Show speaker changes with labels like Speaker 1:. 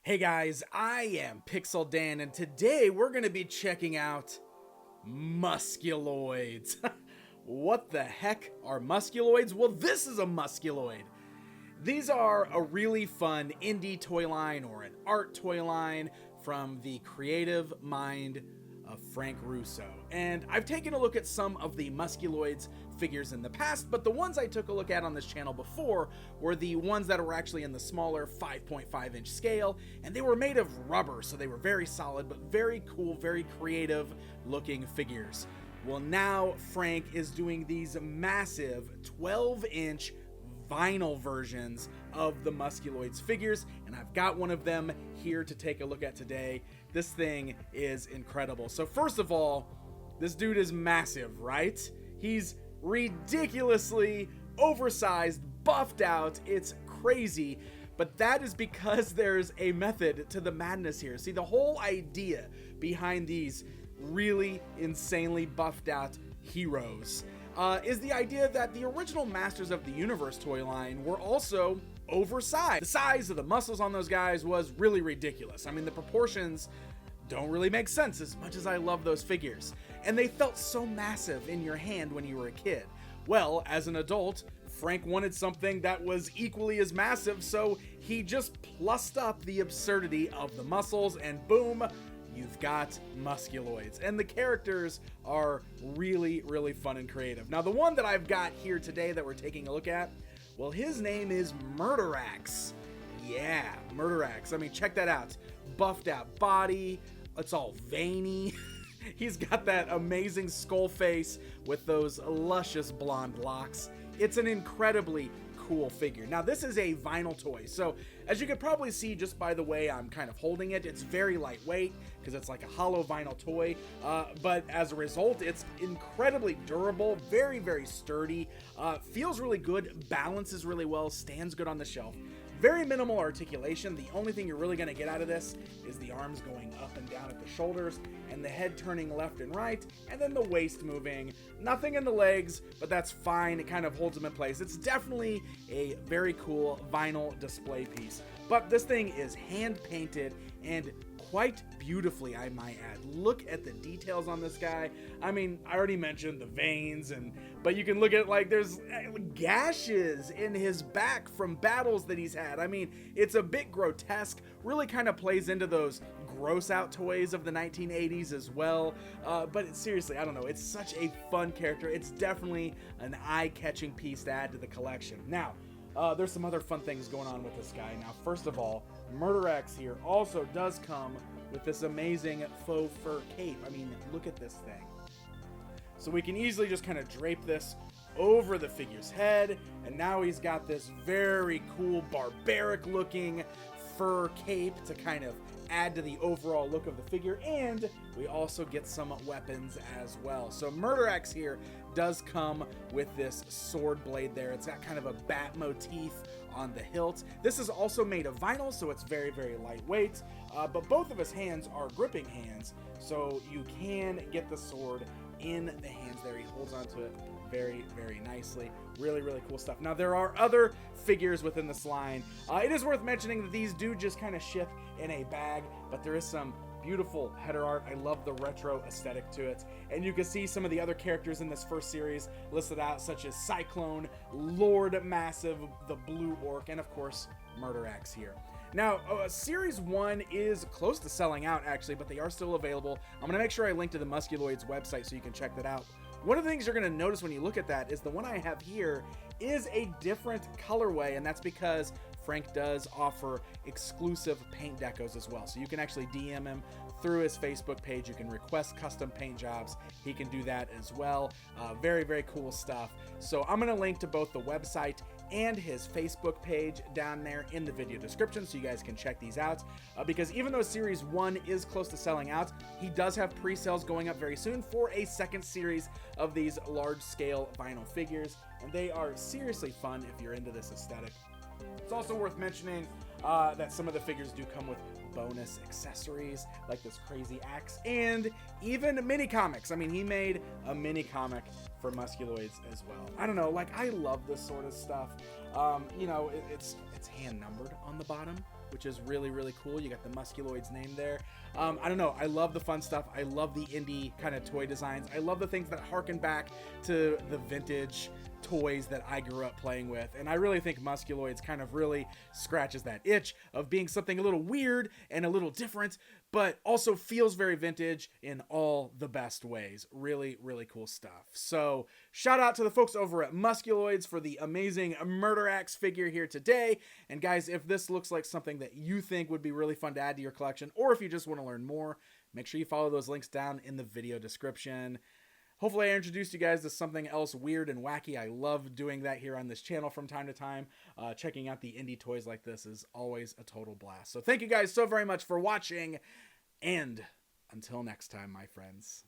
Speaker 1: Hey guys, I am Pixel Dan, and today we're going to be checking out Musculoids. What the heck are Musculoids? Well, this is a Musculoid. These are a really fun indie toy line or an art toy line from the creative mind of Frank Russo. And I've taken a look at some of the Musculoids figures in the past, but the ones I took a look at on this channel before were the ones that were actually in the smaller 5.5 inch scale, and they were made of rubber, so they were very solid, but very cool, very creative looking figures. Well, now Frank is doing these massive 12-inch vinyl versions of the Musculoids figures, and I've got one of them here to take a look at today. This thing is incredible. So first of all, this dude is massive, right? He's ridiculously oversized, buffed out. It's crazy, but that is because there's a method to the madness here. See, the whole idea behind these really insanely buffed out heroes is the idea that the original Masters of the Universe toy line were also oversized. The size of the muscles on those guys was really ridiculous. I mean, the proportions don't really make sense as much as I love those figures. And they felt so massive in your hand when you were a kid. Well, as an adult, Frank wanted something that was equally as massive, so he just plussed up the absurdity of the muscles, and boom, you've got Musculoids. And the characters are really, really fun and creative. Now, the one that I've got here today that we're taking a look at, well, his name is MURDERAX. Yeah, MURDERAX. I mean, check that out. Buffed out body. It's all veiny. He's got that amazing skull face with those luscious blonde locks. It's an incredibly cool figure. Now, this is a vinyl toy, so as you could probably see just by the way I'm kind of holding it, it's very lightweight because it's like a hollow vinyl toy, but as a result, it's incredibly durable, very, very sturdy, feels really good, balances really well, stands good on the shelf. Very minimal articulation. The only thing you're really going to get out of this is the arms going up and down at the shoulders and the head turning left and right, and then the waist moving. Nothing in the legs, but that's fine. It kind of holds them in place. It's definitely a very cool vinyl display piece. But this thing is hand painted and quite beautifully, I might add. Look at the details on this guy. I mean, I already mentioned the veins, but you can look at, like, there's gashes in his back from battles that he's had. I mean, it's a bit grotesque, really kind of plays into those gross out toys of the 1980s as well. But seriously, I don't know, it's such a fun character. It's definitely an eye-catching piece to add to the collection. Now, there's some other fun things going on with this guy. Now, first of all, MURDERAX here also does come with this amazing faux fur cape. I mean, look at this thing. So we can easily just kind of drape this over the figure's head, and now he's got this very cool, barbaric looking fur cape to kind of add to the overall look of the figure, and we also get some weapons as well. So MURDERAX here does come with this sword blade there. It's got kind of a bat motif on the hilt. This is also made of vinyl, so it's very, very lightweight, but both of his hands are gripping hands, so you can get the sword in the hands there. He holds onto it very, very nicely. Really, really cool stuff. Now, there are other figures within this line. It is worth mentioning that these do just kind of ship in a bag, but there is some beautiful header art. I love the retro aesthetic to it. And you can see some of the other characters in this first series listed out, such as Cyclone, Lord Massive, the Blue Orc, and of course, MURDERAX here. Now, Series 1 is close to selling out, actually, but they are still available. I'm going to make sure I link to the Musculoids website so you can check that out. One of the things you're going to notice when you look at that is the one I have here is a different colorway, and that's because Frank does offer exclusive paint decos as well. So you can actually DM him through his Facebook page. You can request custom paint jobs. He can do that as well. Very, very cool stuff. So I'm going to link to both the website and his Facebook page down there in the video description so you guys can check these out. Because even though Series 1 is close to selling out, he does have pre-sales going up very soon for a second series of these large-scale vinyl figures, and they are seriously fun if you're into this aesthetic. It's also worth mentioning that some of the figures do come with bonus accessories like this crazy axe and even mini comics. I mean, he made a mini comic for Musculoids as well. I don't know, like, I love this sort of stuff. You know, it's hand numbered on the bottom, which is really, really cool. You got the Musculoids name there. I don't know. I love the fun stuff. I love the indie kind of toy designs. I love the things that harken back to the vintage toys that I grew up playing with. And I really think Musculoids kind of really scratches that itch of being something a little weird and a little different, but also feels very vintage in all the best ways. Really, really cool stuff. So shout out to the folks over at Musculoids for the amazing MURDERAX figure here today. And guys, if this looks like something that you think would be really fun to add to your collection, or if you just want to learn more, make sure you follow those links down in the video description. Hopefully I introduced you guys to something else weird and wacky. I love doing that here on this channel from time to time. Checking out the indie toys like this is always a total blast. So thank you guys so very much for watching, and until next time, my friends.